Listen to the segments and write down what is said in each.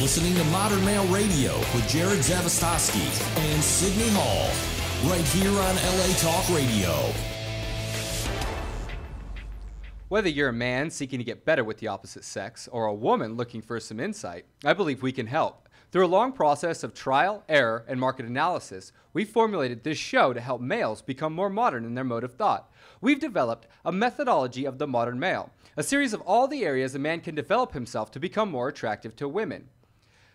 listening to Modern Male Radio with Jerod Zavistoski and Sydney Hall, right here on LA Talk Radio. Whether you're a man seeking to get better with the opposite sex or a woman looking for some insight, I believe we can help. Through a long process of trial, error, and market analysis, we formulated this show to help males become more modern in their mode of thought. We've developed a methodology of the modern male, a series of all the areas a man can develop himself to become more attractive to women.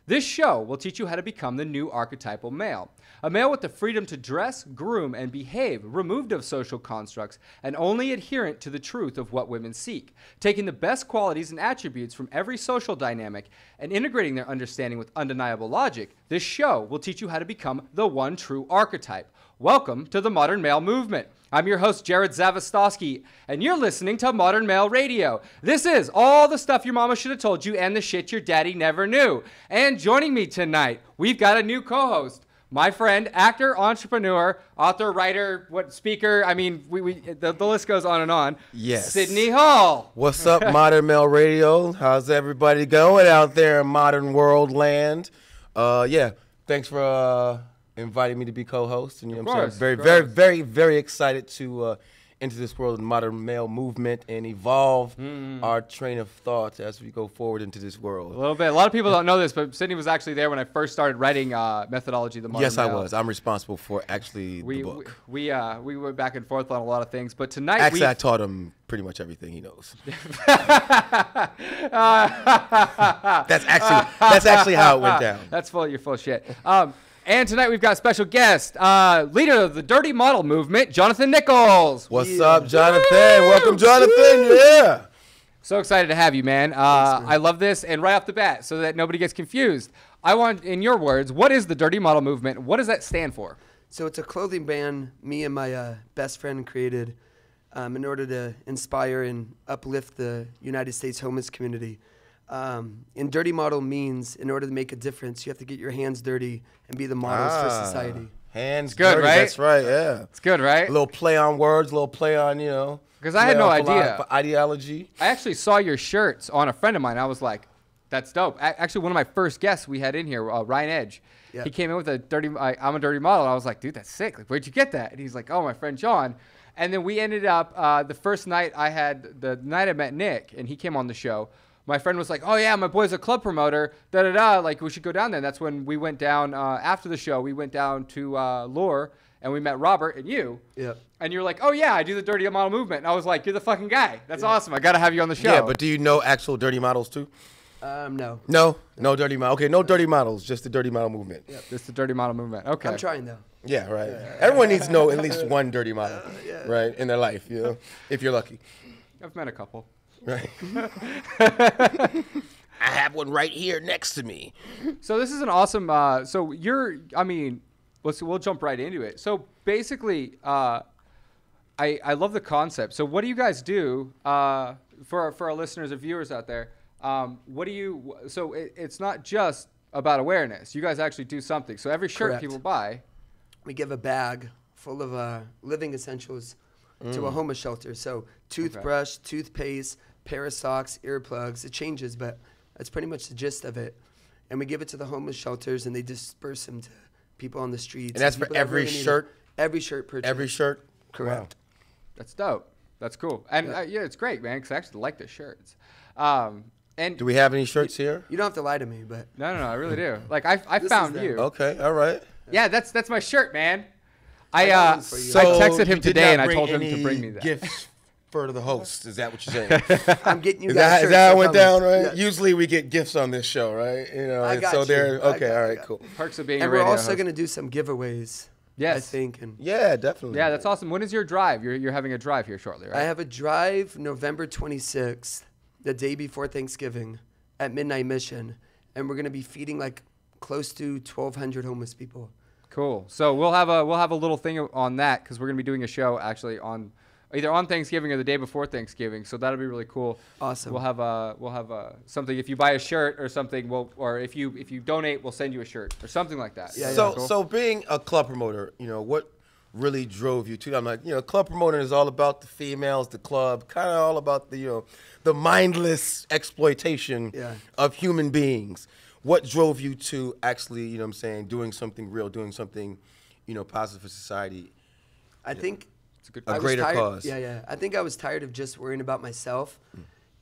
This show will teach you how to become the new archetypal male, a male with the freedom to dress, groom, and behave, removed of social constructs, and only adherent to the truth of what women seek, taking the best qualities and attributes from every social dynamic and integrating their understanding with undeniable logic. This show will teach you how to become the one true archetype. Welcome to the Modern Male Movement. I'm your host, Jerod Zavistoski, and you're listening to Modern Male Radio. This is all the stuff your mama should have told you and the shit your daddy never knew. And joining me tonight, we've got a new co-host, my friend, actor, entrepreneur, author, writer, speaker. I mean, the list goes on and on. Yes. Sydney Hall. What's up, Modern Male Radio? How's everybody going out there in modern world land? Yeah, thanks for inviting me to be co-host, and I'm very excited to enter this world of the modern male movement and evolve our train of thought as we go forward into this world. A little bit. A lot of people don't know this, but Sydney was actually there when I first started writing Methodology of the Modern Male. Yes, I was. I'm responsible for actually the book. We went back and forth on a lot of things, but tonight I taught him pretty much everything he knows. That's actually how it went down. You're full of shit. And tonight we've got a special guest, leader of the Dirty Model Movement, Jonathan Nichols. What's up, Jonathan? Welcome, Jonathan. Yeah. So excited to have you, man. Thanks, man. I love this. And right off the bat, so that nobody gets confused, I want, in your words, what is the Dirty Model Movement? What does that stand for? So it's a clothing brand me and my best friend created in order to inspire and uplift the United States homeless community. And dirty model means in order to make a difference, you have to get your hands dirty and be the models for society. Hands good, dirty, right? That's right, yeah. It's good, right? A little play on words, a little play on, because I had no idea. Ideology. I actually saw your shirts on a friend of mine. I was like, that's dope. Actually, one of my first guests we had in here, Ryan Edge, he came in with a I'm a dirty model. And I was like, dude, that's sick. Like, where'd you get that? And he's like, oh, my friend John. And then we ended up, the first night the night I met Nick, and he came on the show, my friend was like, oh, yeah, my boy's a club promoter, like, we should go down there. And that's when we went down, after the show, we went down to Lure, and we met Robert and you. Yeah. And you're like, oh, yeah, I do the Dirty Model Movement. And I was like, you're the fucking guy. That's awesome. I got to have you on the show. Yeah, but do you know actual dirty models, too? No. No dirty model. Okay, no dirty models, just the Dirty Model Movement. Yep. Just the Dirty Model Movement. Okay. I'm trying, though. Yeah, right. Everyone needs to know at least one dirty model, right, in their life, if you're lucky. I've met a couple. Right. I have one right here next to me. So this is an awesome. We'll jump right into it. So basically, I love the concept. So what do you guys do for our listeners and viewers out there? It's not just about awareness. You guys actually do something. So every shirt people buy, we give a bag full of living essentials to a homeless shelter. So toothbrush, toothpaste, pair of socks, earplugs. It changes, but that's pretty much the gist of it. And we give it to the homeless shelters, and they disperse them to people on the streets. And that's for every shirt? Every shirt purchase. Every shirt? Correct. Wow. That's dope. That's cool. And it's great, man, because I actually like the shirts. And do we have any shirts here? You don't have to lie to me, but no, I really do. Like I found you. Okay, all right. Yeah, that's my shirt, man. I texted him today and I told him to bring me that. Gifts for the host. Is that what you're saying? I'm getting you is guys. Is that how it went down, right? Yes. Usually we get gifts on this show, right? I got you. Okay, all right, cool. Perks of being and a radio we're also host. going to do some giveaways. Yes. I think. And yeah, definitely. Yeah, that's awesome. When is your drive? You're having a drive here shortly, right? I have a drive November 26th, the day before Thanksgiving, at Midnight Mission, and we're going to be feeding like close to 1,200 homeless people. Cool. So we'll have a little thing on that because we're going to be doing a show actually on either on Thanksgiving or the day before Thanksgiving. So that'll be really cool. Awesome. We'll have something. If you buy a shirt or something, or if you donate, we'll send you a shirt or something like that. Yeah. So being a club promoter, what really drove you to that? I'm like, club promoting is all about the females, the club, kind of all about the, the mindless exploitation of human beings. what drove you to actually, you know what I'm saying, doing something real, doing something, you know, positive for society? I think it's a greater cause. Yeah. I think I was tired of just worrying about myself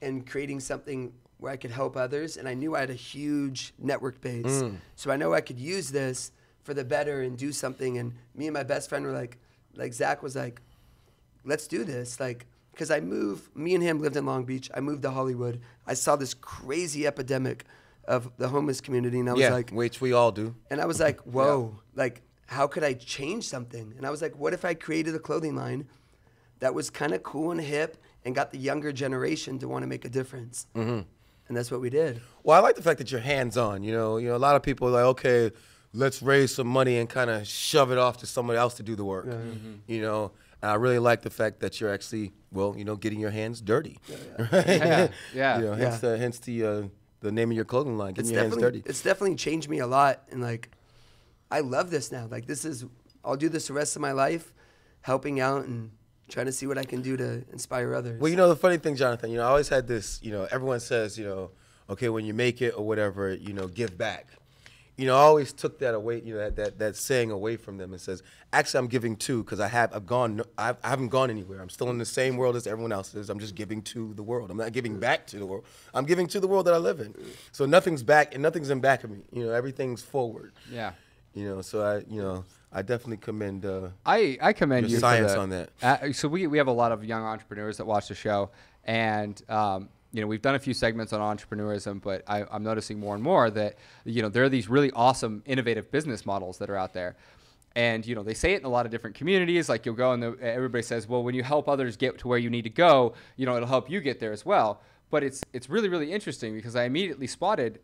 and creating something where I could help others. And I knew I had a huge network base. So I know I could use this for the better and do something. And me and my best friend were like Zach was like, let's do this. Like, because me and him lived in Long Beach. I moved to Hollywood. I saw this crazy epidemic of the homeless community. And I was like, which we all do. And I was like, whoa, like, how could I change something? And I was like, what if I created a clothing line that was kind of cool and hip and got the younger generation to want to make a difference? And that's what we did. Well, I like the fact that you're hands-on. You know, a lot of people are like, okay, let's raise some money and kind of shove it off to somebody else to do the work. You know, and I really like the fact that you're actually, well, you know, getting your hands dirty. Yeah. You know, hence the name of your clothing line, getting your hands dirty. It's definitely changed me a lot, and like, I love this now. Like, I'll do this the rest of my life, helping out and trying to see what I can do to inspire others. Well, you know, the funny thing, Jonathan, you know, I always had this, you know, everyone says, you know, okay, when you make it or whatever, you know, give back. You know, I always took that away, you know, that saying away from them and says, actually, I'm giving too, because I haven't gone anywhere. I'm still in the same world as everyone else is. I'm just giving to the world. I'm not giving back to the world. I'm giving to the world that I live in. So nothing's back and nothing's in back of me. You know, everything's forward. Yeah. You know, so I definitely commend I commend your you science for on that. So we have a lot of young entrepreneurs that watch the show, and you know, we've done a few segments on entrepreneurism, but I'm noticing more and more that, you know, there are these really awesome, innovative business models that are out there. And, you know, they say it in a lot of different communities. Like, you'll go and everybody says, well, when you help others get to where you need to go, you know, it'll help you get there as well. But it's really, really interesting, because I immediately spotted,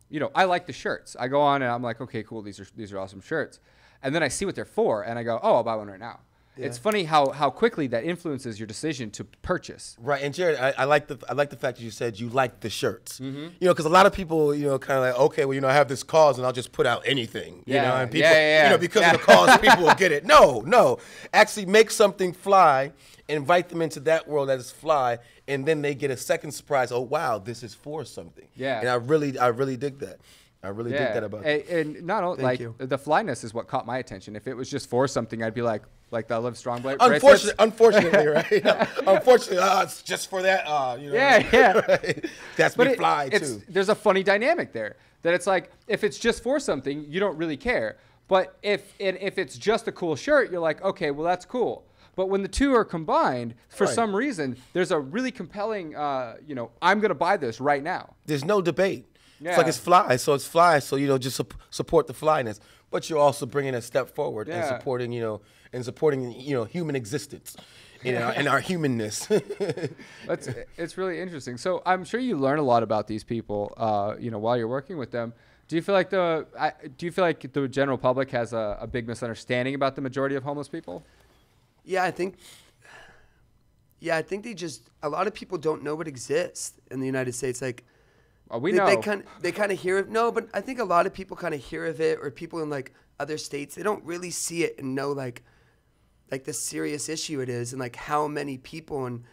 you know, I like the shirts. I go on and I'm like, okay, cool, these are awesome shirts. And then I see what they're for, and I go, oh, I'll buy one right now. Yeah. It's funny how quickly that influences your decision to purchase. Right, and Jerod, I like the fact that you said you like the shirts. You know, because a lot of people, you know, kind of like, okay, well, you know, I have this cause and I'll just put out anything. You know, and people, you know, because of the cause, people will get it. No, actually make something fly, invite them into that world that is fly, and then they get a second surprise. Oh, wow, this is for something. Yeah, and I really dig that. I really dig that about it. And not only, like, the flyness is what caught my attention. If it was just for something, I'd be like the Live Strong Blade. Unfortunately, right? Unfortunately, it's just for that. You know, right? That's me fly too. There's a funny dynamic there, that it's like, if it's just for something, you don't really care. But if it's just a cool shirt, you're like, okay, well, that's cool. But when the two are combined, for some reason, there's a really compelling, you know, I'm going to buy this right now. There's no debate. Yeah. It's like it's fly, so you know, just support the flyness, but you're also bringing a step forward and supporting, you know, human existence, you know, and our humanness. It's really interesting. So I'm sure you learn a lot about these people, you know, while you're working with them. Do you feel like the general public has a big misunderstanding about the majority of homeless people? Yeah, I think a lot of people don't know what exists in the United States. Like, we know. They kind of hear of but I think a lot of people kind of hear of it, or people in like other states, they don't really see it and know like the serious issue it is, and like how many people. And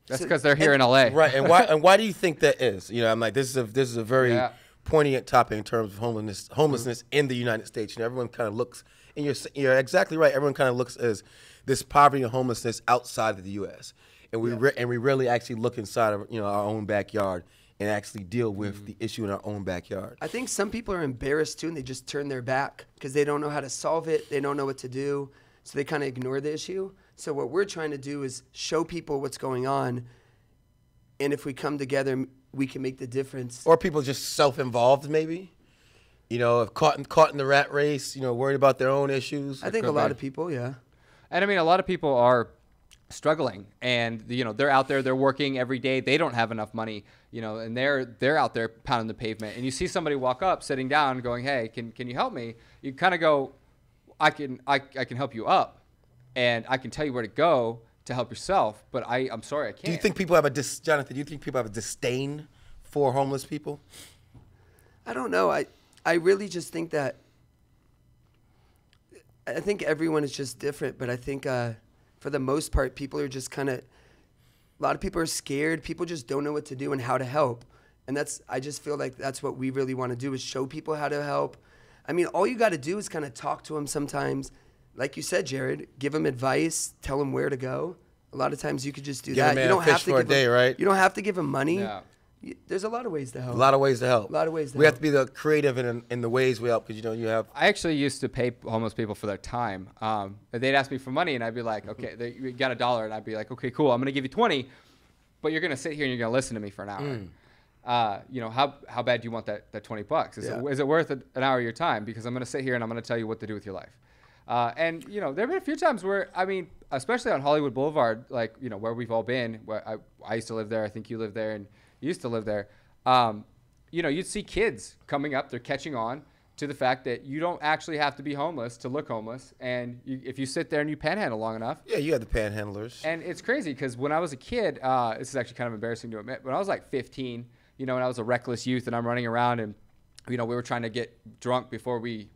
that's because they're here in LA, right? And why do you think that is? You know, I'm like, this is a very poignant topic in terms of homelessness in the United States. You know, everyone kind of looks, and you're exactly right. Everyone kind of looks as this poverty and homelessness outside of the U.S. and we rarely actually look inside of, you know, our own backyard and actually deal with the issue in our own backyard. I think some people are embarrassed too, and they just turn their back because they don't know how to solve it. They don't know what to do, so they kind of ignore the issue. So what we're trying to do is show people what's going on, and if we come together, we can make the difference. Or people just self-involved, maybe. You know, caught in the rat race. You know, worried about their own issues. I think a lot of people, yeah. And I mean, a lot of people are struggling, and you know, they're out there, they're working every day, they don't have enough money, you know, and they're out there pounding the pavement, and you see somebody walk up, sitting down, going, hey, can you help me? You kind of go, I can help you up, and I can tell you where to go to help yourself, but I'm sorry, I can't. Do you think people have Jonathan, do you think people have a disdain for homeless people? I don't know. I really just think that, I think everyone is just different, but I think for the most part, people are just kind of, a lot of people are scared. People just don't know what to do and how to help. And I just feel like that's what we really want to do, is show people how to help. I mean, all you got to do is kind of talk to them sometimes. Like you said, Jerod, give them advice, tell them where to go. A lot of times you could just do that. You don't have to give them, right? You don't have to give them money. Yeah. There's a lot of ways to help. A lot of ways to help. We have to be the creative in the ways we help, because you have. I actually used to pay homeless people for their time. They'd ask me for money, and I'd be like, okay, you got $1, and I'd be like, okay, cool, I'm gonna give you 20, but you're gonna sit here and you're gonna listen to me for an hour. How bad do you want that $20? Is it worth an hour of your time? Because I'm gonna sit here and I'm gonna tell you what to do with your life. And there've been a few times where, I mean, especially on Hollywood Boulevard, like where we've all been. Where I used to live there. I think you lived there, and you used to live there. You'd see kids coming up, they're catching on to the fact that you don't actually have to be homeless to look homeless. And if you sit there and you panhandle long enough. Yeah, you have the panhandlers. And it's crazy because when I was a kid, this is actually kind of embarrassing to admit, when I was like 15, and I was a reckless youth and I'm running around and, we were trying to get drunk before we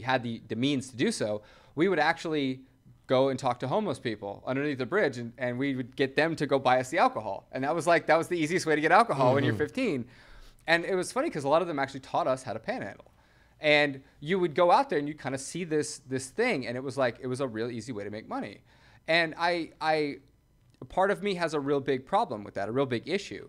had the means to do so, we would actually go and talk to homeless people underneath the bridge, and we would get them to go buy us the alcohol. And that was the easiest way to get alcohol when you're 15. And it was funny because a lot of them actually taught us how to panhandle. And you would go out there and you kind of see this thing, and it was a real easy way to make money. And I part of me has a real big problem with that, a real big issue,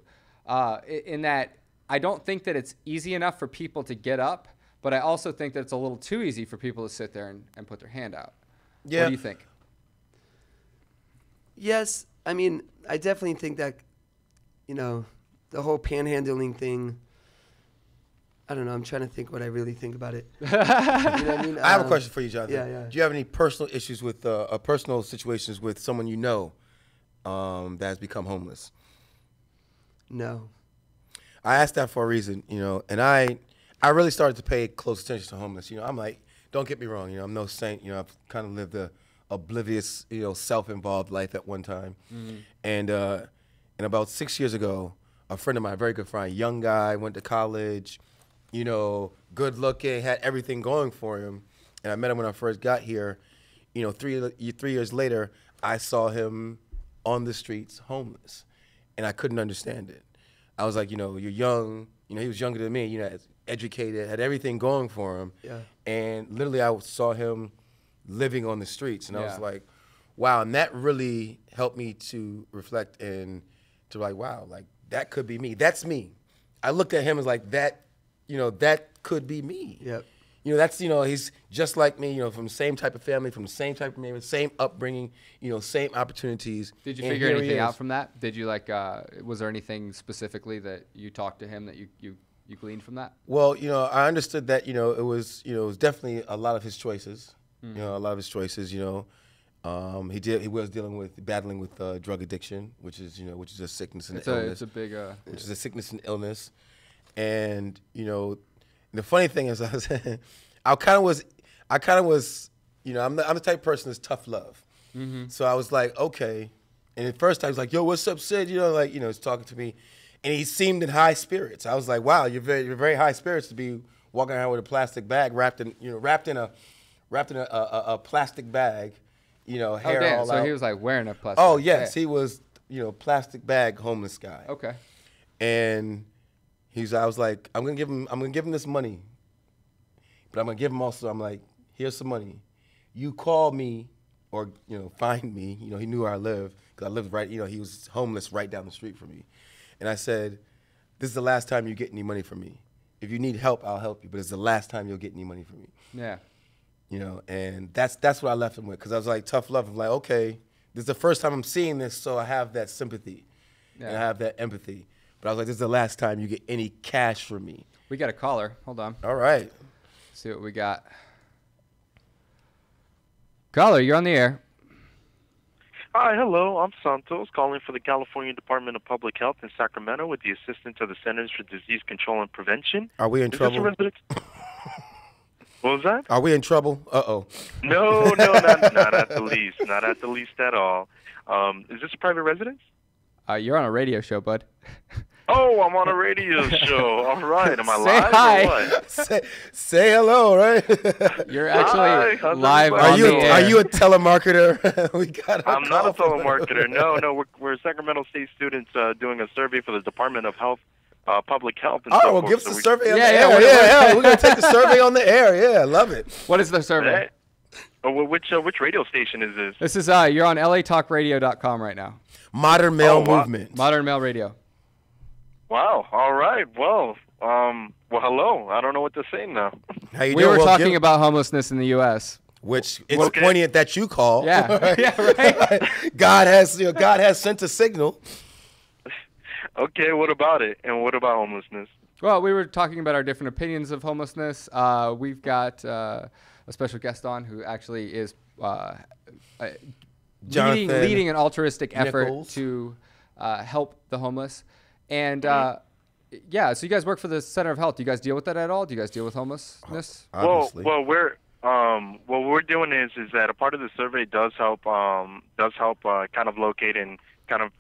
in that I don't think that it's easy enough for people to get up, but I also think that it's a little too easy for people to sit there and put their hand out. Yeah. What do you think? Yes. I mean, I definitely think that, the whole panhandling thing, I don't know. I'm trying to think what I really think about it. You know what I mean? I have a question for you, Jonathan. Yeah. Do you have any personal issues with, personal situations with someone that has become homeless? No. I asked that for a reason, and I really started to pay close attention to homeless. I'm like, don't get me wrong, I'm no saint. I've kind of lived a oblivious, self-involved life at one time. Mm-hmm. And about 6 years ago, a friend of mine, a very good friend, young guy, went to college, good looking, had everything going for him. And I met him when I first got here. 3 years later, I saw him on the streets homeless, and I couldn't understand it. I was like, you're young. He was younger than me, educated, had everything going for him. Yeah. And literally I saw him living on the streets. And I was like, wow. And that really helped me to reflect and to like, wow, like that could be me. That's me. I looked at him as like that, that could be me. Yep. That's, he's just like me, from the same type of family, from the same type of neighborhood, same upbringing, same opportunities. Did you figure anything out from that? Did you was there anything specifically that you talked to him that you gleaned from that? Well, I understood that, it was definitely a lot of his choices, a lot of his choices, he was battling with drug addiction, which is a sickness and illness. It's a big, which is a sickness and illness. And, the funny thing is, I kind of was, I'm the type of person that's tough love. Mm-hmm. So I was like, okay. And at first I was like, yo, what's up, Sid? He's talking to me, and he seemed in high spirits. I was like, wow, you're very high spirits to be walking around with a plastic bag wrapped in a plastic bag, hair all out. So he was like wearing a plastic. Oh yes, he was, plastic bag homeless guy. Okay. And I was like, I'm gonna give him this money, but I'm gonna give him also. I'm like, here's some money. You call me, or find me. He knew where I lived because I lived right. He was homeless right down the street from me, and I said, this is the last time you get any money from me. If you need help, I'll help you, but it's the last time you'll get any money from me. Yeah. And that's what I left him with, because I was like, tough love. I'm like, okay, this is the first time I'm seeing this, so I have that sympathy, and I have that empathy. But I was like, this is the last time you get any cash from me. We got a caller. Hold on. All right. Let's see what we got. Caller, you're on the air. Hi, hello. I'm Santos, calling for the California Department of Public Health in Sacramento with the assistance of the Centers for Disease Control and Prevention. Are we in trouble? This a resident? What was that? Are we in trouble? Uh-oh. No, not at the least. Not at the least at all. Is this a private residence? You're on a radio show, bud. Oh, I'm on a radio show. All right. Am I say live hi. or what? Say hello, right? You're actually hi, live on the air. Are you a telemarketer? I'm not a telemarketer. No, we're Sacramento State students doing a survey for the Department of Health public health. And Oh, so well, forth. give us So a we- survey on Yeah, the yeah, air. Yeah, we're going to take the survey on the air. Yeah, love it. What is the survey? Well, which radio station is this? This is you're on LATalkRadio.com right now. Modern Male wow. Movement. Modern Male Radio. Wow. All right. Well, hello. I don't know what to say now. How you We doing? were Well, talking about homelessness in the U.S. which it's Okay. poignant that you call. Yeah, yeah, right. God has sent a signal. Okay. What about it? And what about homelessness? Well, we were talking about our different opinions of homelessness. We've got a special guest on who actually is Jonathan leading an altruistic effort Nichols. to help the homeless. And yeah, so you guys work for the Center of Health. Do you guys deal with that at all? Do you guys deal with homelessness? Obviously. Well, what we're doing is that a part of the survey does help kind of locate and kind of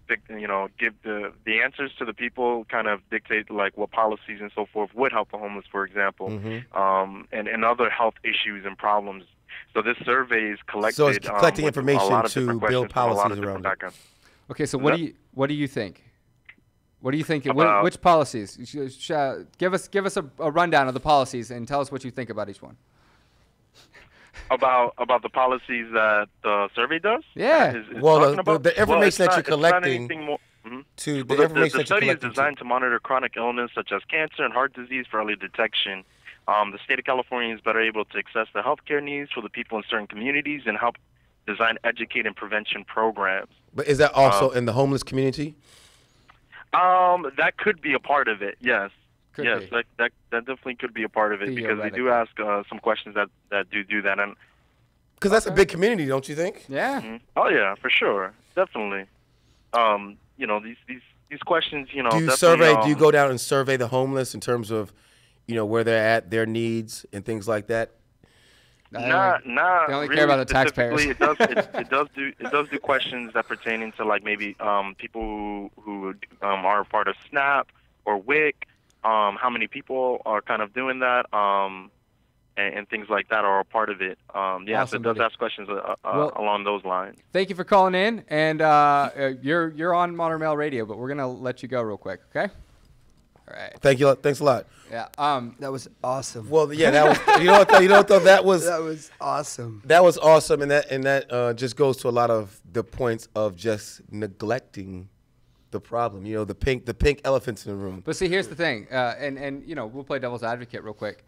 give the answers to the people, kind of dictate like what policies and so forth would help the homeless, for example, and other health issues and problems. So this survey is collected. So it's collecting with a information lot of to different build questions from a lot policies of different around it. backgrounds. Okay, so Yep. what do you think? What do you think? About- Which policies? Give us a rundown of the policies and tell us what you think about each one. About the policies that the survey does? Yeah. Is Well, talking the about? information it's that not- you're it's not collecting anything more- mhm. to Well, the information the that you're study is collecting. designed to monitor chronic illness such as cancer and heart disease for early detection. The state of California is better able to access the healthcare needs for the people in certain communities and help design, educate, and prevention programs. But is that also in the homeless community? That could be a part of it. Yes. Could yes, be. that definitely could be a part of it because we do ask some questions that do that. And Because that's a big community, don't you think? Yeah. oh yeah, for sure, definitely. These questions, Do you definitely, survey? Do you go down and survey the homeless in terms of, where they're at, their needs, and things like that? Not They only really care about the taxpayers. specifically. It does do questions that pertain into like maybe people who are a part of SNAP or WIC. How many people are kind of doing that, and things like that are a part of it. Yeah, Awesome, so it does buddy. ask questions along those lines. Thank you for calling in, and you're on Modern Male Radio, but we're gonna let you go real quick, okay? All right. Thank you. Thanks a lot. Yeah. That was awesome. Well, yeah, that was. You know what though? That was awesome. That was awesome, and that just goes to a lot of the points of just neglecting the problem. The pink elephants in the room. But see, here's the thing, and we'll play devil's advocate real quick.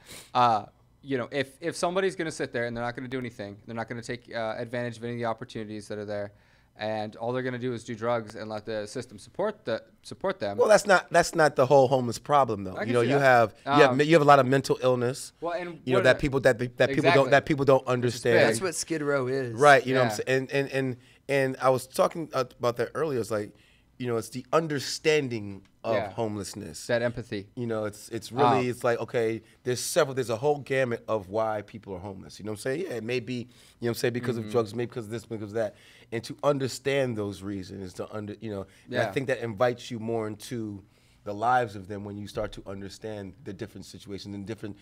If somebody's going to sit there and they're not going to do anything, they're not going to take advantage of any of the opportunities that are there, and all they're going to do is do drugs and let the system support them. Well, that's not the whole homeless problem, though. I can You see have a lot of mental illness. Well, and that people don't understand. big. That's what Skid Row is. Right. You know what I'm saying? And I was talking about that earlier. It's like, it's the understanding of homelessness. That empathy. It's really it's like, okay, there's a whole gamut of why people are homeless. You know what I'm saying? Yeah, it may be, because of drugs, maybe because of this, because of that. And to understand those reasons, and I think that invites you more into the lives of them when you start to understand the different situations and different,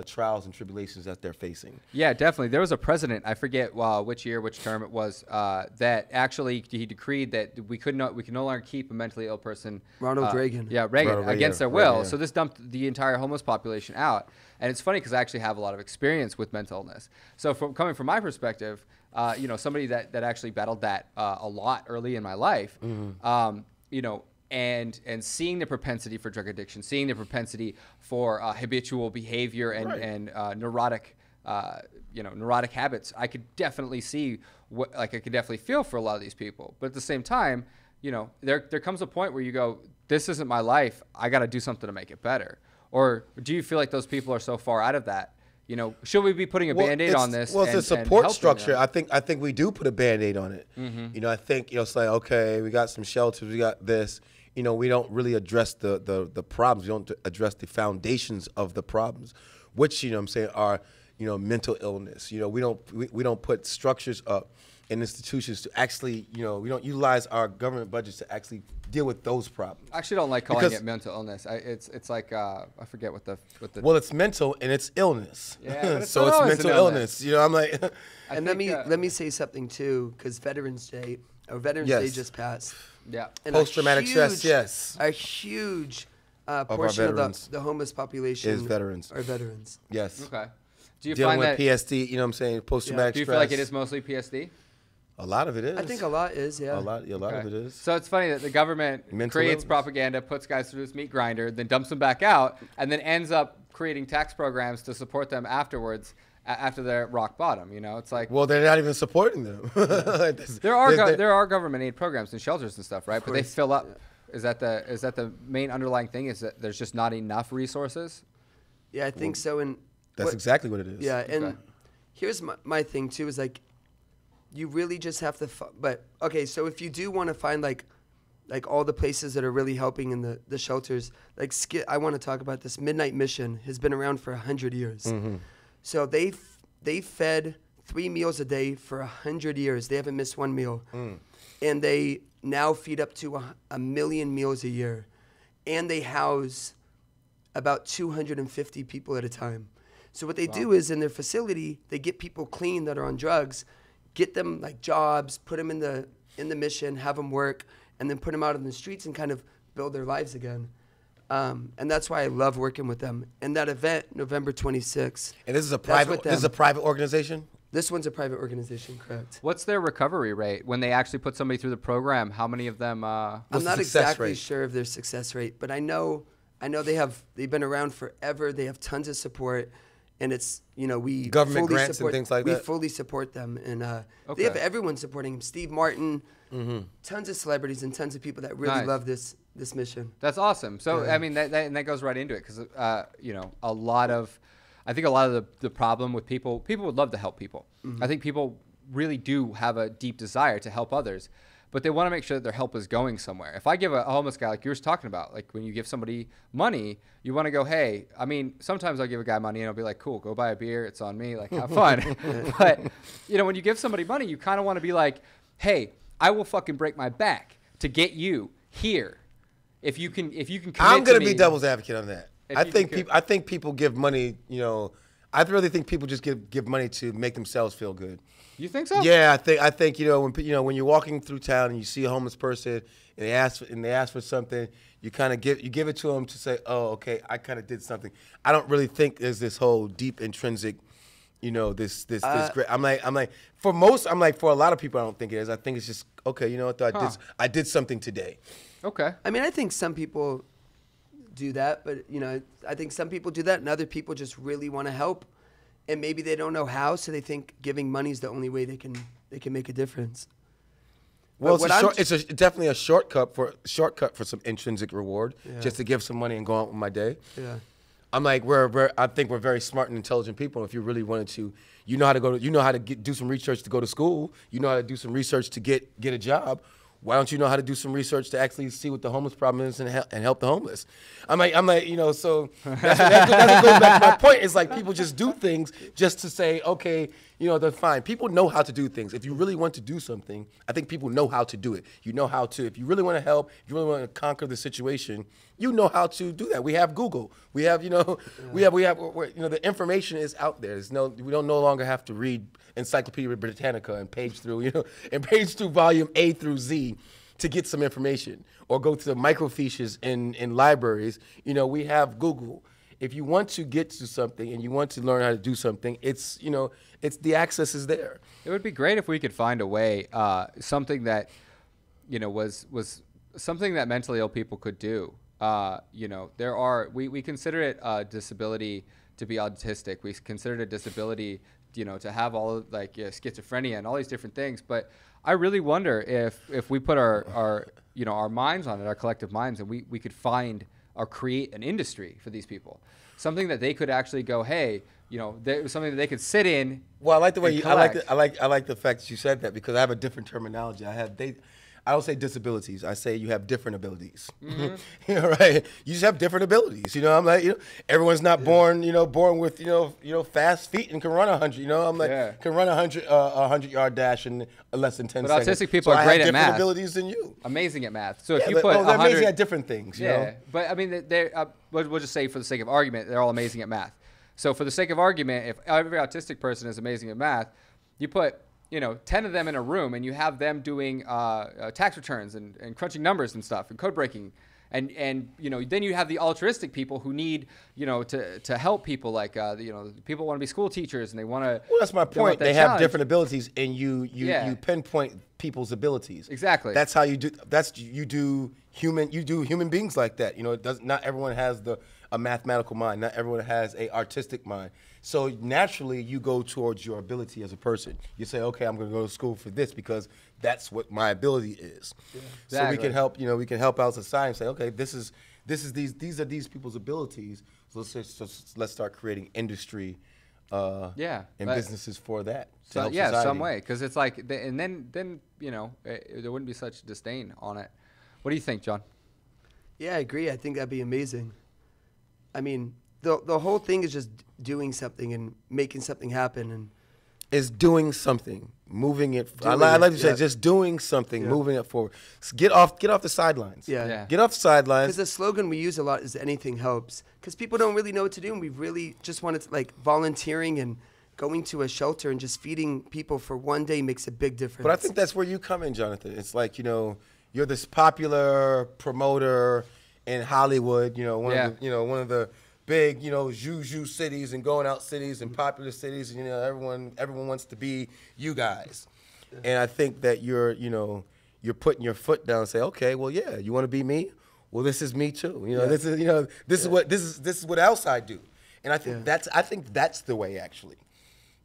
trials and tribulations that they're facing. Yeah, definitely. There was a president, I forget which year, which term it was, that actually he decreed that we could no longer keep a mentally ill person. Ronald Reagan. Yeah, Reagan, Ronald Reagan, against their will. yeah. So this dumped the entire homeless population out. And it's funny because I actually have a lot of experience with mental illness. So coming from my perspective, somebody that actually battled that a lot early in my life, and seeing the propensity for drug addiction, seeing the propensity for habitual behavior and neurotic habits, I could definitely see I could definitely feel for a lot of these people. But at the same time, there comes a point where you go, this isn't my life. I got to do something to make it better. Or do you feel like those people are so far out of that? Should we be putting a Band-Aid on this? Well, it's a support helping structure. them? I think we do put a Band-Aid on it. I think it's like, okay, we got some shelters, we got this. We don't really address the problems. We don't address the foundations of the problems, which are mental illness. We don't put structures up and institutions to actually, we don't utilize our government budgets to actually deal with those problems. I actually don't like calling it mental illness. It's like I forget what the. Well, it's mental and it's illness. Yeah, but so it's mental illness. I'm like. And let me say something too, because Veterans Day Day just passed. Yeah. And post-traumatic stress. Yes. A huge portion of the homeless population is veterans. Are veterans. Yes. Okay. Do you dealing find with PSD? You know what I'm saying? Post-traumatic stress. Do you feel like it is mostly PSD? A lot of it is. I think a lot is, yeah. A lot of it is. So it's funny that the government creates propaganda, puts guys through this meat grinder, then dumps them back out, and then ends up creating tax programs to support them afterwards, after they're at rock bottom. It's like, well, they're not even supporting them. there are government aid programs and shelters and stuff, right? But they fill up. Yeah. Is that the main underlying thing? Is that there's just not enough resources? Yeah, I think so. And that's exactly what it is. Yeah, and here's my thing too is like, you really just have to. But okay, so if you do want to find like all the places that are really helping in the shelters, like I want to talk about this. Midnight Mission has been around for 100 years. Mm-hmm. So they fed 3 meals a day for 100 years. They haven't missed one meal, and they now feed up to a million meals a year, and they house about 250 people at a time. So what they do is in their facility, they get people clean that are on drugs, get them like jobs, put them in the mission, have them work, and then put them out in the streets and kind of build their lives again. And that's why I love working with them. And that event, November 26th. And this is a private organization? This one's a private organization, correct. What's their recovery rate when they actually put somebody through the program? How many of them? I'm not exactly sure of their success rate, but I know they've been around forever. They have tons of support. And it's, we government grants and things like that. We fully support them, and they have everyone supporting them. Steve Martin, tons of celebrities and tons of people that really love this mission. That's awesome. So I mean, that goes right into it because a lot of the problem with people would love to help people. Mm-hmm. I think people really do have a deep desire to help others, but they want to make sure that their help is going somewhere. If I give a homeless guy, like you were talking about, like when you give somebody money, you want to go, hey, I mean, sometimes I'll give a guy money and I'll be like, cool, go buy a beer. It's on me. Like, have fun. But, when you give somebody money, you kind of want to be like, hey, I will fucking break my back to get you here. If you can commit I'm going to be devil's advocate on that. I think people give money, I really think people just give money to make themselves feel good. You think so? Yeah, I think when you're walking through town and you see a homeless person and they ask for something, you kind of give it to them to say, oh, okay, I kind of did something. I don't really think there's this whole deep intrinsic, this great. I'm like for a lot of people I don't think it is. I think it's just okay. You know what? I did something today. Okay. I mean, I think some people do that, but I think some people do that, and other people just really want to help. And maybe they don't know how, so they think giving money is the only way they can make a difference. Well, it's definitely a shortcut for some intrinsic reward, just to give some money and go on with my day. Yeah, I'm like I think we're very smart and intelligent people. If you really wanted to, you know how to do some research to go to school. You know how to do some research to get a job. Why don't you know how to do some research to actually see what the homeless problem is and help the homeless? I'm like, so that goes back to my point. It's like people just do things just to say, okay, they're fine. People know how to do things. If you really want to do something, I think people know how to do it. You know how to. If you really want to help, if you really want to conquer the situation, you know how to do that. We have Google. We have, the information is out there. We don't no longer have to read Encyclopedia Britannica and page through volume A through Z to get some information, or go to the microfiches in libraries. We have Google. If you want to get to something and you want to learn how to do something, it's the access is there. It would be great if we could find a way, something that, was something that mentally ill people could do. We consider it a disability to be autistic. We consider it a disability, to have all of schizophrenia and all these different things. But I really wonder if we put our minds on it, our collective minds, and we could find or create an industry for these people, something that they could actually go, hey, something that they could sit in. Well, I like the way I like the fact that you said that, because I have a different terminology. I don't say disabilities. I say you have different abilities. You know, right? You just have different abilities. You know, I'm like, everyone's not born with fast feet and can run 100. You know, I'm like, can run a 100-yard dash in less than 10 seconds. But autistic people are great at math. I have different abilities than you. Amazing at math. So if you put they're 100, amazing at different things. You know? But I mean, we'll just say for the sake of argument, they're all amazing at math. So for the sake of argument, if every autistic person is amazing at math, you put 10 of them in a room and you have them doing tax returns and crunching numbers and stuff and code breaking. And then you have the altruistic people who need, to help people, like, people want to be school teachers and they want to. Well, that's my point. They have different abilities, and you pinpoint people's abilities. Exactly. That's how you do. You do human beings like that. Not everyone has a mathematical mind. Not everyone has a artistic mind. So naturally, you go towards your ability as a person. You say, okay, I'm going to go to school for this because that's what my ability is. Yeah. Exactly. So we can help. We can help out society and say, okay, these are these people's abilities. So let's start creating industry. And businesses for that. Some way, because it's like, and then there wouldn't be such disdain on it. What do you think, John? Yeah, I agree. I think that'd be amazing. I mean, the whole thing is just doing something and making something happen, and is doing something, moving it. I like to say, just doing something, moving it forward. Get off the sidelines. Yeah. Get off the sidelines. Because the slogan we use a lot is anything helps. Because people don't really know what to do, and we really just want to, like, volunteering and going to a shelter and just feeding people for one day makes a big difference. But I think that's where you come in, Jonathan. It's like, you're this popular promoter in Hollywood, one of the big, juju cities and going out cities and popular cities, and everyone wants to be you guys. Yeah. And I think that you're putting your foot down and say, okay, well, yeah, you want to be me? Well, this is me too. This is what else I do. And I think that's the way, actually.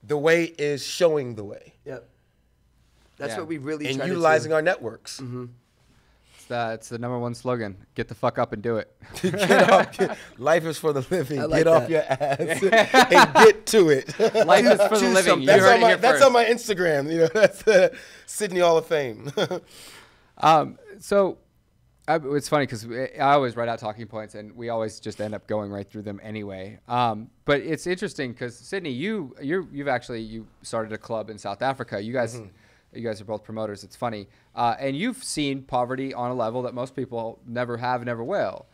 The way is showing the way. Yep. That's what we really try to do. And utilizing our networks. Mm-hmm. It's the number one slogan. Get the fuck up and do it. Life is for the living. Like get off your ass and get to it. Life is for the living. That's on my Instagram. That's the Sydney Hall of Fame. It's funny because I always write out talking points, and we always just end up going right through them anyway. But it's interesting because Sydney, you started a club in South Africa. You guys. Mm-hmm. You guys are both promoters. It's funny. And you've seen poverty on a level that most people never have, never will.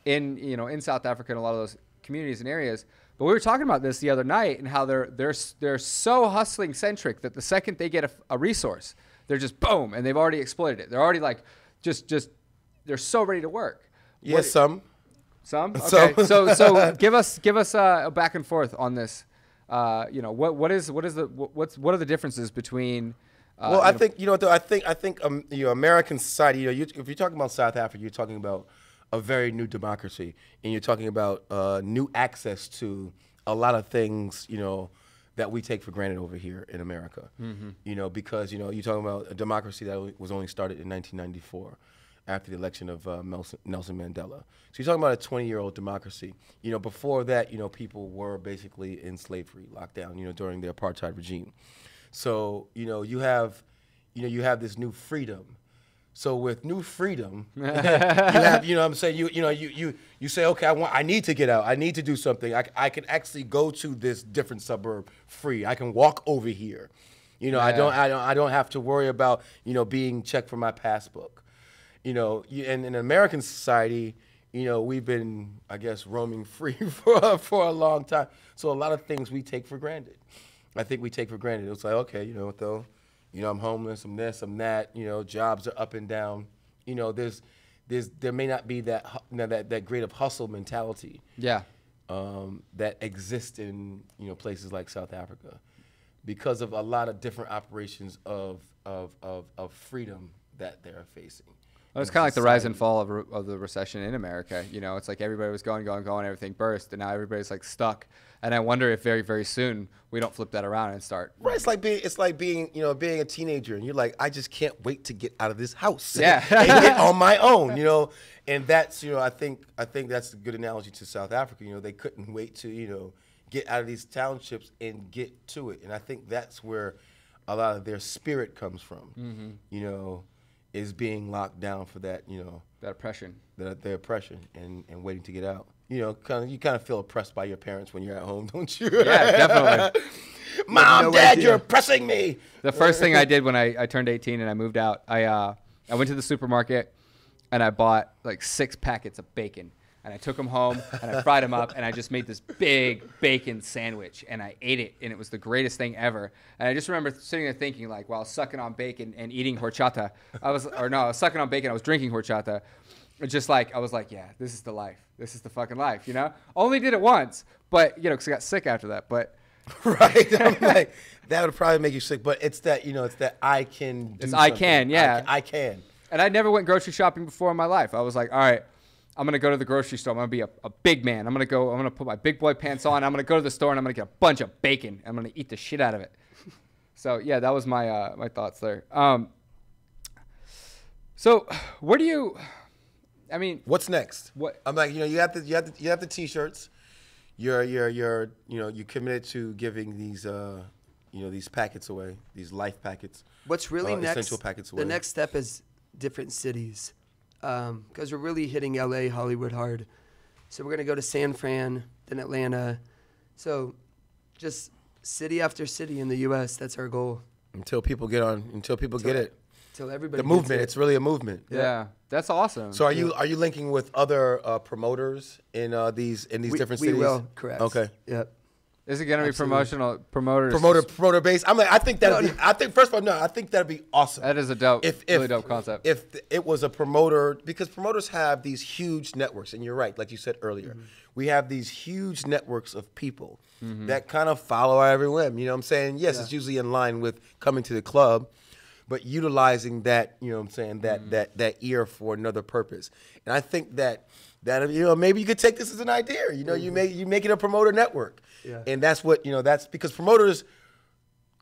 In South Africa and a lot of those communities and areas. But we were talking about this the other night and how they're so hustling centric that the second they get a resource, they're just boom, and they've already exploited it. They're already like just they're so ready to work. Yes, some. Some? Okay. So give us a back and forth on this. What are the differences between? I think American society. If you're talking about South Africa, you're talking about a very new democracy, and you're talking about new access to a lot of things. That we take for granted over here in America. Mm-hmm. Because you're talking about a democracy that was only started in 1994. After the election of Nelson Mandela. So you're talking about a 20-year-old democracy. Before that, people were basically in slavery, locked down, during the apartheid regime. So, you have this new freedom. So with new freedom, you have, I'm saying, you say, okay, I need to get out. I need to do something. I can actually go to this different suburb free. I can walk over here. I don't have to worry about, being checked for my passbook. In American society, we've been, I guess, roaming free for a long time. So a lot of things we take for granted. I think we take for granted. It's like, okay, I'm homeless, I'm this, I'm that. Jobs are up and down. There may not be that great of hustle mentality. Yeah. That exists in places like South Africa, because of a lot of different operations of freedom that they're facing. Well, it's kind of like the rise and fall of the recession in America. It's like everybody was going, everything burst, and now everybody's like stuck. And I wonder if very, very soon we don't flip that around and start. Right, it's like being a teenager, and you're like, I just can't wait to get out of this house. Yeah. And get on my own. And that's I think that's a good analogy to South Africa. They couldn't wait to get out of these townships and get to it. And I think that's where a lot of their spirit comes from. Mm-hmm. is being locked down for that, you know, That oppression. the oppression and waiting to get out. You know, you kind of feel oppressed by your parents when you're at home, don't you? Yeah, definitely. Mom, Dad, you're oppressing me. The first thing I did when I turned 18 and I moved out, I went to the supermarket and I bought like 6 packets of bacon. And I took them home and I fried them up and I just made this big bacon sandwich and I ate it and it was the greatest thing ever. And I just remember sitting there thinking, like, while sucking on bacon and eating horchata, I was sucking on bacon, I was drinking horchata. Just like, I was like, yeah, this is the life. This is the fucking life, you know? Only did it once, but, you know, because I got sick after that, but. Right. I'm like, that would probably make you sick, but it's that, you know, it's that I can do something. I can, yeah. I can. And I never went grocery shopping before in my life. I was like, all right, I'm going to go to the grocery store. I'm going to be a big man. I'm going to put my big boy pants on. I'm going to go to the store and I'm going to get a bunch of bacon. I'm going to eat the shit out of it. So, yeah, that was my my thoughts there. So, where do you, I mean. What's next? What? I'm like, you know, you have the T-shirts. You're you know, you committed to giving these, you know, these packets away, these life packets. What's really next? Essential packets away. The next step is different cities, because we're really hitting LA, Hollywood hard. So we're gonna go to San Fran, then Atlanta. So just city after city in the U.S. That's our goal. Until people get it. Until everybody. The movement. Gets it. It's really a movement. Yeah, that's awesome. So are you linking with other promoters in these different cities? We will, correct. Okay. Yep. Is it going to be promoters? Promoter base. I'm like, I think that'd be. I think first of all, no, I think that'd be awesome. That is a really dope concept. If it was a promoter, because promoters have these huge networks, and you're right, like you said earlier, we have these huge networks of people that kind of follow our every whim. You know what I'm saying? Yes, it's usually in line with coming to the club, but utilizing that, you know what I'm saying, that ear for another purpose. And I think that you know, maybe you could take this as an idea. You know, you make it a promoter network. Yeah. And that's what, you know, that's because promoters,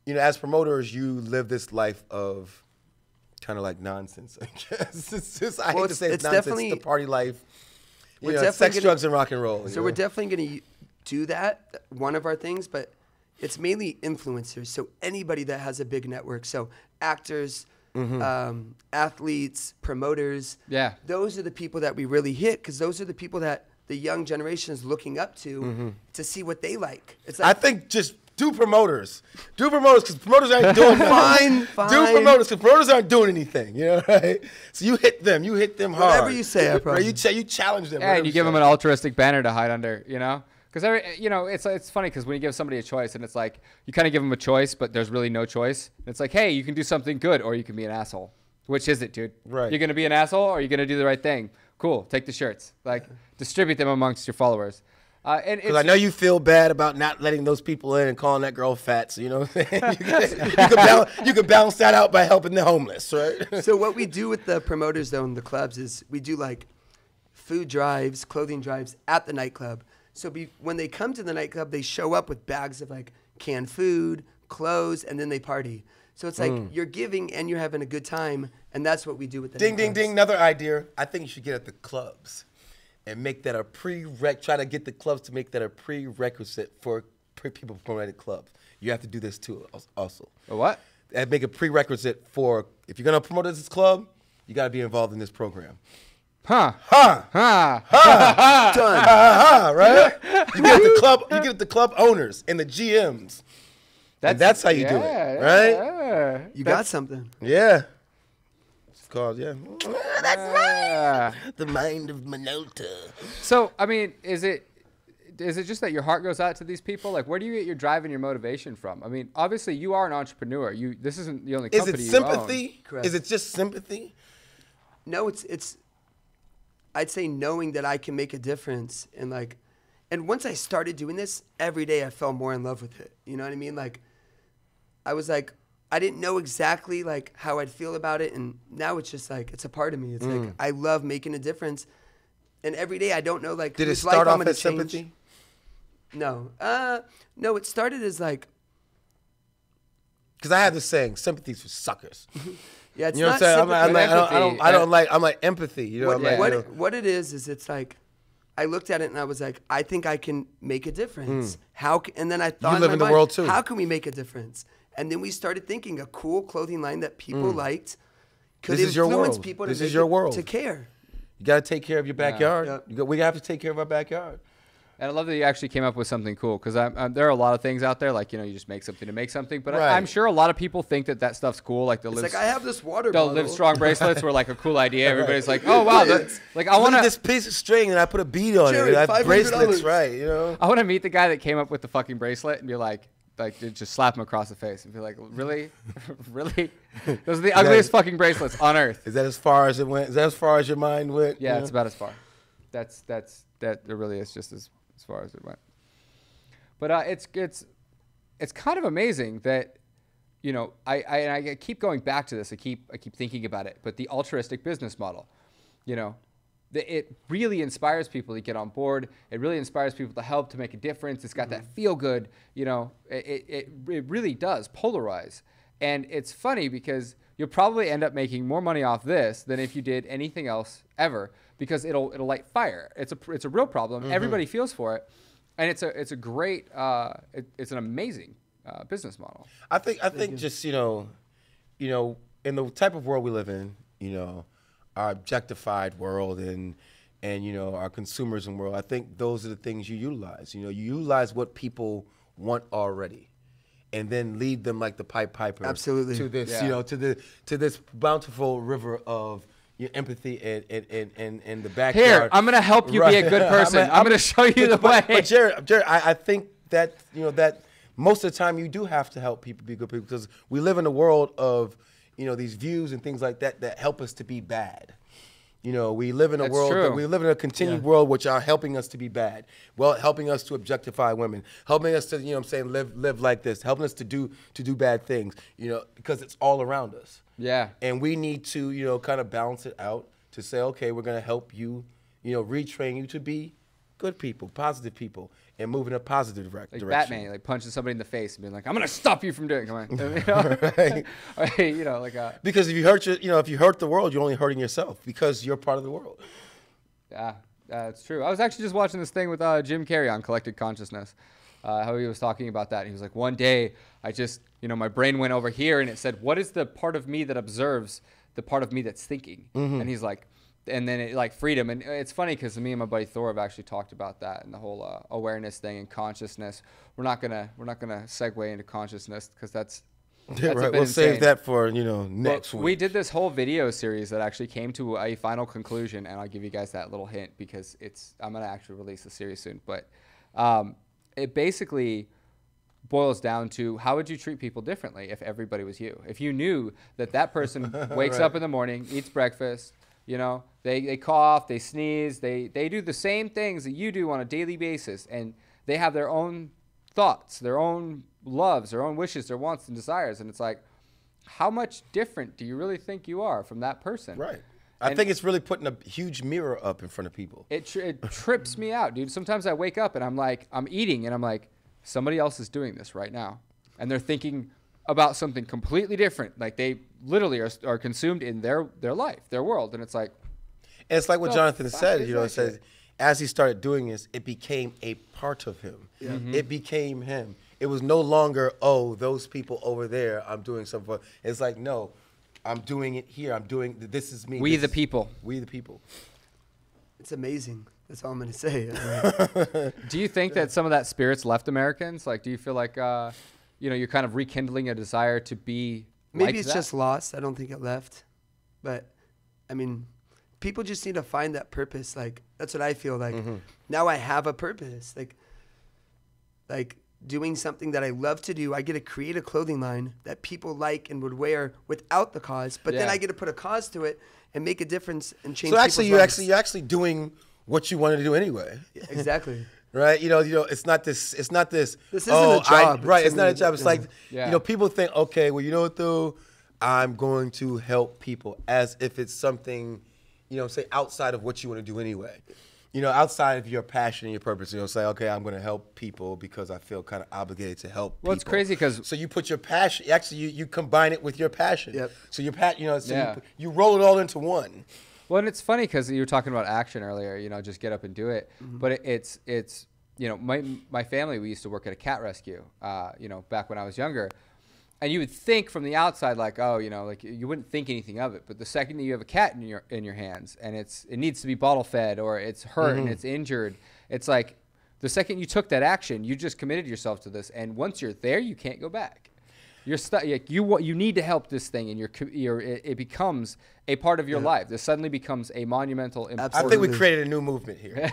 you know, as promoters, you live this life of kind of like nonsense, I guess. It's just, I hate to say it's nonsense, it's the party life. You know, sex, drugs, and rock and roll. So we're definitely going to do that, one of our things, but it's mainly influencers. So anybody that has a big network. So actors, athletes, promoters. Yeah. Those are the people that we really hit, because those are the people that the young generation is looking up to see what they like. It's like, I think just do promoters. Do promoters, because promoters aren't doing fine. Do promoters, because promoters aren't doing anything. You know, right? So you hit them hard. Whatever you say, I promise. You challenge them. Yeah, and you give them an altruistic banner to hide under, you know? Because, you know, it's funny because when you give somebody a choice and it's like, you kind of give them a choice, but there's really no choice. And it's like, hey, you can do something good or you can be an asshole. Which is it, dude? Right. You're going to be an asshole or you're going to do the right thing? Cool. Take the shirts. Like, distribute them amongst your followers. Because I know you feel bad about not letting those people in and calling that girl fat. So, you know what I'm saying? You can balance that out by helping the homeless, right? So what we do with the promoters, though, in the clubs is we do, like, food drives, clothing drives at the nightclub. So when they come to the nightclub, they show up with bags of, like, canned food, clothes, and then they party. So it's like you're giving and you're having a good time, and that's what we do with the Ding, ding, ding, another idea. I think you should get at the clubs and make that a try to get the clubs to make that a prerequisite for people promoting at clubs. You have to do this too also. A what? And make a prerequisite for, if you're going to promote at this club, you got to be involved in this program. Done. Right? You get at the club owners and the GMs. That's how you do it, right? Yeah. You got something. Yeah. It's called, that's right. The mind of Minota. So, I mean, is it just that your heart goes out to these people? Like, where do you get your drive and your motivation from? I mean, obviously, you are an entrepreneur. This isn't the only company you own. Is it sympathy? Correct. Is it just sympathy? No, it's I'd say knowing that I can make a difference. And once I started doing this, every day I fell more in love with it. You know what I mean? Like, I was like, I didn't know exactly like how I'd feel about it, and now it's just like it's a part of me. It's like I love making a difference, and every day I don't know like. Did it start off as sympathy? No, no. It started as like. Because I have this saying, sympathy's for suckers. Yeah, it's you know not what I'm saying? I don't like. I'm like empathy. You know what it is it's like. I looked at it and I was like, I think I can make a difference. And then I thought, you live in the world too. How can we make a difference? And then we started thinking a cool clothing line that people liked could this is your influence world. people This to is make your it- world. to care. You got to take care of your backyard. Yeah. We have to take care of our backyard. And I love that you actually came up with something cool, because there are a lot of things out there, like, you just make something to make something. But Right. I'm sure a lot of people think that stuff's cool. Like It's like, I have this water the bottle. Live Strong bracelets were like a cool idea. Everybody's like, oh, wow. Like, I want this piece of string and I put a bead on Jared, it. That bracelet's $500. right, I want to meet the guy that came up with the fucking bracelet and be like just slap him across the face and be like, really? Really? Those are the ugliest fucking bracelets on earth. Is that as far as it went? Is that as far as your mind went? Yeah, it's about as far. That really is just as far as it went. But it's kind of amazing that, I keep going back to this. I keep thinking about it. But the altruistic business model, it really inspires people to get on board. It really inspires people to help, to make a difference. It's got that feel good. It really does polarize. And it's funny because you'll probably end up making more money off this than if you did anything else ever, because it'll light fire. It's a real problem. Everybody feels for it. And it's a great, it's an amazing business model. I think just in the type of world we live in, our objectified world and our consumerism world, I think those are the things you utilize. You utilize what people want already, and then lead them like the Pied Piper. Absolutely. To this, to this bountiful river of your empathy and the backyard. Here, I'm gonna help you be a good person. I'm gonna show you the way. But Jerod, I think that that most of the time you do have to help people be good people, because we live in a world of these views and things like that help us to be bad. We live in a world. We live in a continued world which are helping us to be bad. Well, helping us to objectify women, helping us to live like this, helping us to do bad things. Because it's all around us. Yeah. And we need to kind of balance it out to say, okay, we're going to help you, retrain you to be good people, positive people, and move in a positive direction. Like Batman, like punching somebody in the face and being like, "I'm gonna stop you from doing it." Come on, right. Because if you hurt the world, you're only hurting yourself, because you're part of the world. Yeah, it's true. I was actually just watching this thing with Jim Carrey on collective consciousness. How he was talking about that. He was like, one day I just, my brain went over here and it said, what is the part of me that observes the part of me that's thinking? And he's like, and then it freed him. And it's funny because me and my buddy Thor have actually talked about that and the whole awareness thing and consciousness. We're not gonna segue into consciousness because that's right. We'll save that for next week. We did this whole video series that actually came to a final conclusion, and I'll give you guys that little hint because I'm gonna actually release the series soon. But it basically boils down to, how would you treat people differently if everybody was you? If you knew that person wakes up in the morning, eats breakfast, they cough, they sneeze, they do the same things that you do on a daily basis, and they have their own thoughts, their own loves, their own wishes, their wants and desires, and it's like, how much different do you really think you are from that person? Right. I think it's really putting a huge mirror up in front of people. It trips me out, dude. Sometimes I wake up and I'm eating and I'm like, somebody else is doing this right now, and they're thinking about something completely different. Like they literally are consumed in their life, their world, and it's like. And it's like what Jonathan said. It says, as he started doing this, it became a part of him. Yeah. It became him. It was no longer, those people over there, I'm doing something. It's like, no, I'm doing it here. This is me. We the people. We the people. It's amazing. That's all I'm going to say. Do you think that some of that spirit's left Americans? Like, do you feel like, you're kind of rekindling a desire to be Maybe it's just lost. I don't think it left. But, people just need to find that purpose. Like, that's what I feel like. Now I have a purpose. Like doing something that I love to do. I get to create a clothing line that people like and would wear without the cause. But then I get to put a cause to it and make a difference and change people's lives. You're actually doing what you wanted to do anyway. Exactly. Right? It's not this. This isn't a job. It's not a job. It's like, people think, okay, well, you know what though? I'm going to help people, as if it's something, say outside of what you want to do anyway. Outside of your passion and your purpose, say, okay, I'm going to help people because I feel kind of obligated to help people. Well, it's crazy because... So you put your passion, actually you combine it with your passion. Yep. So you roll it all into one. Well, and it's funny because you were talking about action earlier, just get up and do it. But it's my family, we used to work at a cat rescue, back when I was younger. And you would think from the outside, like, oh, like you wouldn't think anything of it. But the second that you have a cat in your hands and it needs to be bottle fed or it's hurt and it's injured, it's like the second you took that action, you just committed yourself to this. And once you're there, you can't go back. You're stuck. You need to help this thing, and it becomes a part of your life. This suddenly becomes a monumental. I think we created a new movement here.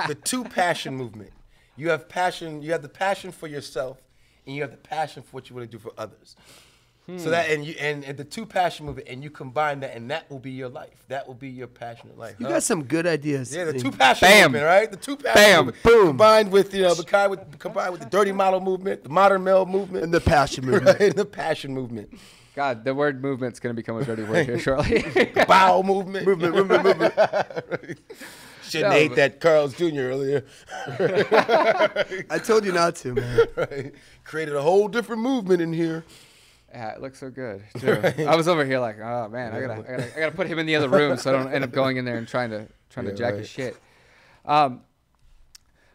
The two passion movement. You have passion. You have the passion for yourself, and you have the passion for what you want to do for others. So that and the two passion movement, and you combine that, and that will be your life. That will be your passionate life. You got some good ideas. Yeah, the two passion movement, right? The two passion movement, boom, combined with combined with the dirty model movement, the modern male movement, and the passion movement, right? The passion movement. God, the word movement's going to become a dirty word here shortly. Bowel movement, movement. Shouldn't ate that Carl's Jr. earlier. I told you not to, man. Right. Created a whole different movement in here. Yeah, it looks so good too. Right. I was over here like, oh man, I gotta put him in the other room so I don't end up going in there and trying to jack his shit.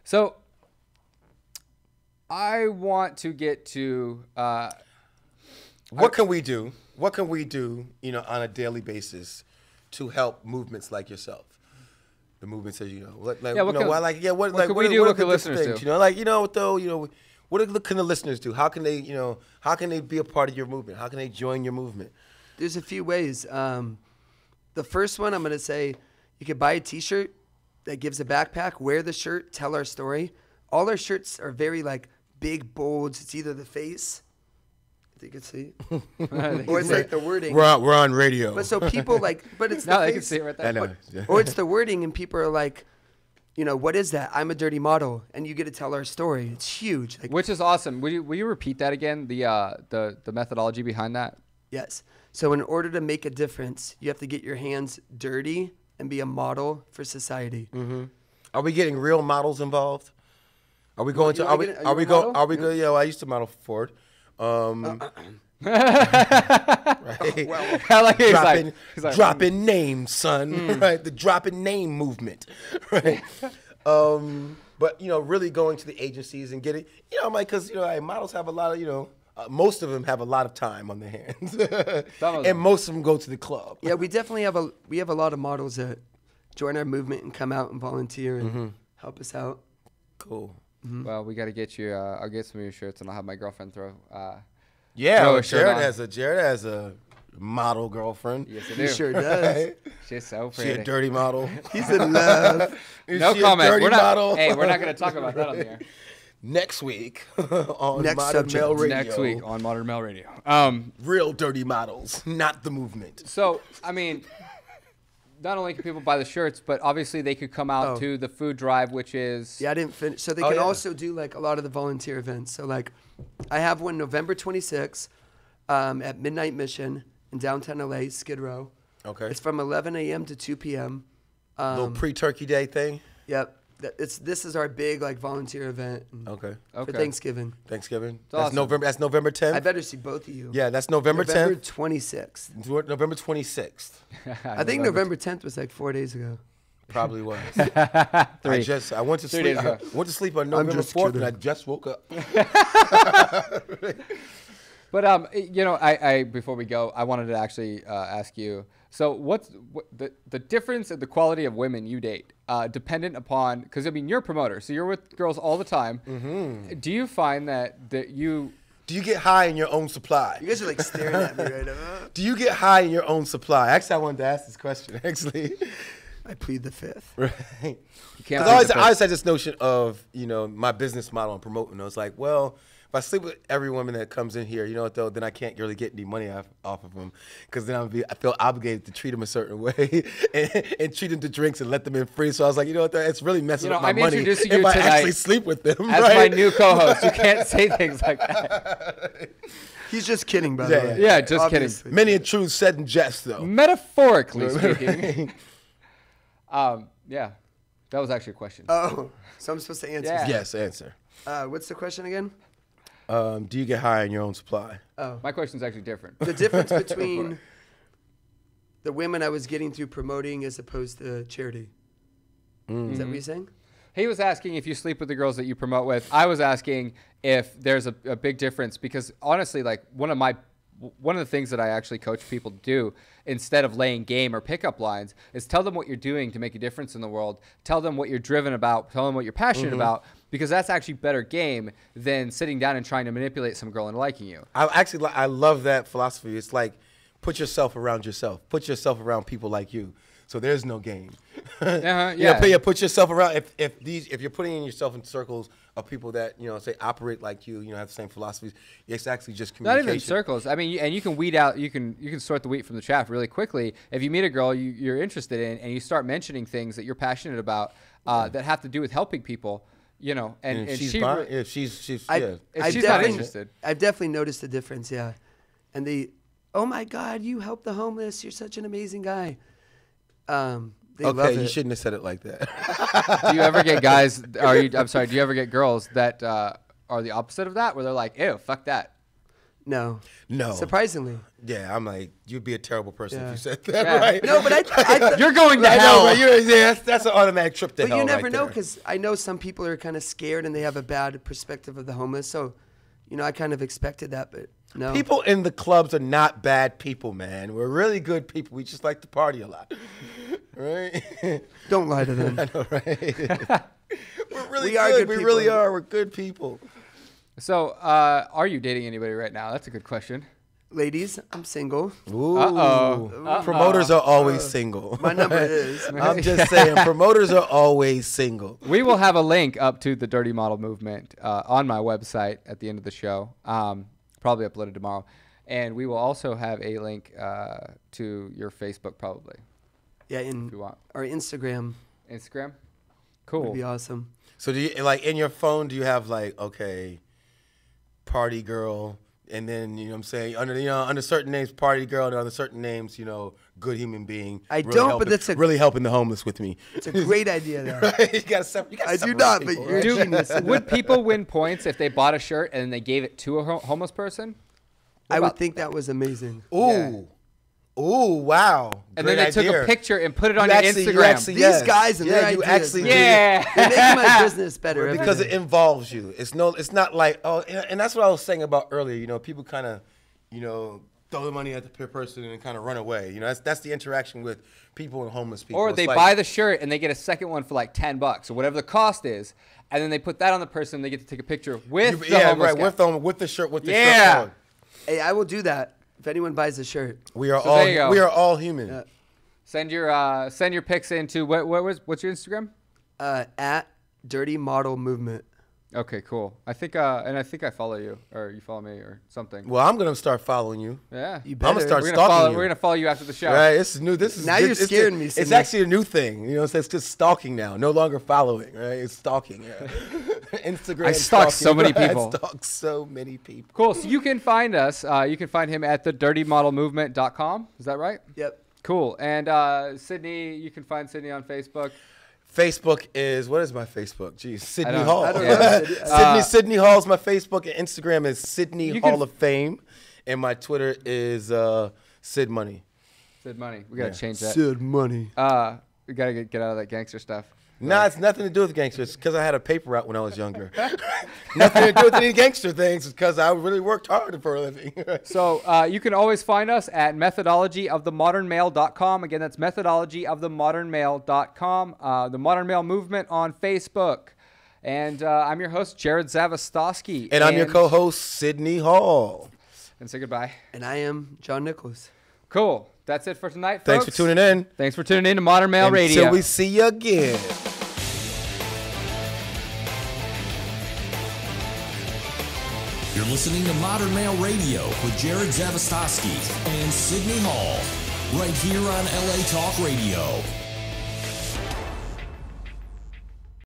So I want to get to what can we do? What can we do? On a daily basis to help movements like yourself. The movement says, what can we do? What can listeners do? What can the listeners do? How can they be a part of your movement? How can they join your movement? There's a few ways. The first one, I'm going to say, you could buy a T-shirt that gives a backpack, wear the shirt, tell our story. All our shirts are very big, bold. It's either the face, if you can see, or it's the wording. We're on radio. But so people but it's the face. They can see it right there. I know. Or it's the wording, and people are like, what is that? I'm a dirty model, and you get to tell our story. It's huge. Which is awesome. Will you repeat that again? The methodology behind that? Yes. So in order to make a difference, you have to get your hands dirty and be a model for society. Mm-hmm. Are we getting real models involved? Are we going to? Are we going? Yeah, I used to model for Ford. Right. Well, I like it. Dropping names, son. Right, the dropping name movement. Right. But really going to the agencies and getting, because models have a lot of, most of them have a lot of time on their hands, and most of them go to the club. Yeah, we definitely have a lot of models that join our movement and come out and volunteer and help us out. Cool. Mm-hmm. Well, we got to get you. I'll get some of your shirts, and I'll have my girlfriend throw. Jared has a model girlfriend. Yes, I do. He sure does. She's so pretty. She a dirty model. He's in love. No comment. We're not. Hey, we're not going to talk about that on the air. Next week on Modern Male Radio. Next week on Modern Male Radio. Real dirty models, not the movement. So, not only can people buy the shirts, but obviously they could come out to the food drive, which is... Yeah, I didn't finish. So they can also do a lot of the volunteer events. So I have one November 26th at Midnight Mission in downtown LA, Skid Row. Okay. It's from 11 a.m. to 2 p.m. Little pre-Turkey Day thing? Yep. This is our big volunteer event. Okay. For Thanksgiving. That's awesome. November. That's November 10th. I better see both of you. Yeah, that's November 10th. November 26th. November 26th. I think November 10th was 4 days ago. Probably was. I went to 3 days ago. I went to sleep on November 4th, and I just woke up. But I before we go, I wanted to actually ask you. So, what's the difference in the quality of women you date, dependent upon? Because you're a promoter, so you're with girls all the time. Mm-hmm. Do you find that you? Do you get high in your own supply? You guys are staring at me right now. Do you get high in your own supply? Actually, I wanted to ask this question. Actually, I plead the fifth. Right. You can't. I always had this notion of my business model and promoting. I was like, well, if I sleep with every woman that comes in here, then I can't really get any money off of them, because then I feel obligated to treat them a certain way and treat them to drinks and let them in free. So I was like, it's really messing up my money if I actually sleep with them. As my new co-host, you can't say things like that. He's just kidding, by the way. Yeah, just Obviously. kidding. Many a truth said in jest, though. Metaphorically speaking. Yeah, that was actually a question. Oh, so I'm supposed to answer. Yeah. Yes, answer. What's the question again? Do you get high in your own supply? Oh. My question's actually different. The difference between the women I was getting through promoting as opposed to charity. Is that what you're saying? He was asking if you sleep with the girls that you promote with. I was asking if there's a big difference, because honestly, like one of the things that I actually coach people to do instead of laying game or pickup lines is tell them what you're doing to make a difference in the world. Tell them what you're driven about. Tell them what you're passionate about, because that's actually better game than sitting down and trying to manipulate some girl into liking you. I love that philosophy. It's like put yourself around yourself. Put yourself around people like you. So there's no game. Put yourself around. If you're putting yourself in circles of people that say operate like you, have the same philosophies, it's actually just communication. Not even circles. I mean, and you can weed out. You can sort the wheat from the chaff really quickly. If you meet a girl you're interested in, and you start mentioning things that you're passionate about that have to do with helping people, and she's not interested. I've definitely noticed the difference. Yeah, and oh my God, you help the homeless. You're such an amazing guy. You shouldn't have said it like that. Do you ever get guys? Do you ever get girls that are the opposite of that, where they're like, "Ew, fuck that"? No. Surprisingly. Yeah, I'm like, you'd be a terrible person if you said that, right? No, but you're going to hell. That's an automatic trip to hell. But you never know, because I know some people are kind of scared and they have a bad perspective of the homeless. So, I kind of expected that, but no. People in the clubs are not bad people, man. We're really good people. We just like to party a lot. Right? Don't lie to them. I know, right? We're really good. We really are. We're good people. So, are you dating anybody right now? That's a good question. Ladies, I'm single. Ooh. Uh-oh. Promoters are always single. My number is. I'm just saying, promoters are always single. We will have a link up to the Dirty Model Movement on my website at the end of the show. Probably uploaded tomorrow. And we will also have a link to your Facebook, probably. Yeah, if you want. Our Instagram. Instagram? Cool. Would be awesome. So do you, in your phone, do you have party girl, and then, what I'm saying, under certain names, party girl, and under certain names, good human being. I really don't, but that's really helping the homeless with me. It's a great idea, though. Right? You gotta separate. I do not, people, but you're a genius. Would people win points if they bought a shirt and then they gave it to a homeless person? I would think that was amazing. Ooh. Yeah. Ooh, wow. And great then they idea. took a picture and put it on your Instagram. These guys and their ideas. They're making my business better. Because it involves you. It's not like, and that's what I was saying about earlier. People kind of, throw the money at the person and kind of run away. That's the interaction with people and homeless people. Or they buy the shirt and they get a second one for like $10 or whatever the cost is, and then they put that on the person and they get to take a picture with the homeless guy. With the shirt, shirt on. Hey, I will do that. If anyone buys a shirt, we are all human. Yeah. Send your pics into what's your Instagram? At Dirty Model Movement. Okay, cool. I think I follow you, or you follow me, or something. Well, I'm gonna start following you. Yeah, you better. I'm gonna start stalking you. We're gonna follow you after the show. Right, this is new. Now you're scaring me. It's actually a new thing. It's just stalking now. No longer following. Right, it's stalking. Yeah. Instagram. I stalk so many people. I stalk so many people. Cool. So you can find us. You can find him at thedirtymodelmovement.com. Is that right? Yep. Cool. And Sydney, you can find Sydney on Facebook. Facebook is, what is my Facebook? Geez, Sydney Hall. I don't know. Sydney Hall is my Facebook, and Instagram is Sydney Hall of Fame, and my Twitter is Sid Money. Sid Money. We gotta change that. Sid Money. We gotta get out of that gangster stuff. Nah, it's nothing to do with gangsters. It's because I had a paper route when I was younger. Nothing to do with any gangster things. It's because I really worked hard for a living. So you can always find us at methodologyofthemodernmale.com. Again, that's methodologyofthemodernmale.com. The Modern Male Movement on Facebook. And I'm your host, Jerod Zavistoski. And I'm your co-host, Sydney Hall. And say goodbye. And I am John Nichols. Cool. That's it for tonight, folks. Thanks for tuning in. Thanks for tuning in to Modern Male Radio. Until we see you again. You're listening to Modern Male Radio with Jerod Zavistoski and Sydney Hall, right here on LA Talk Radio.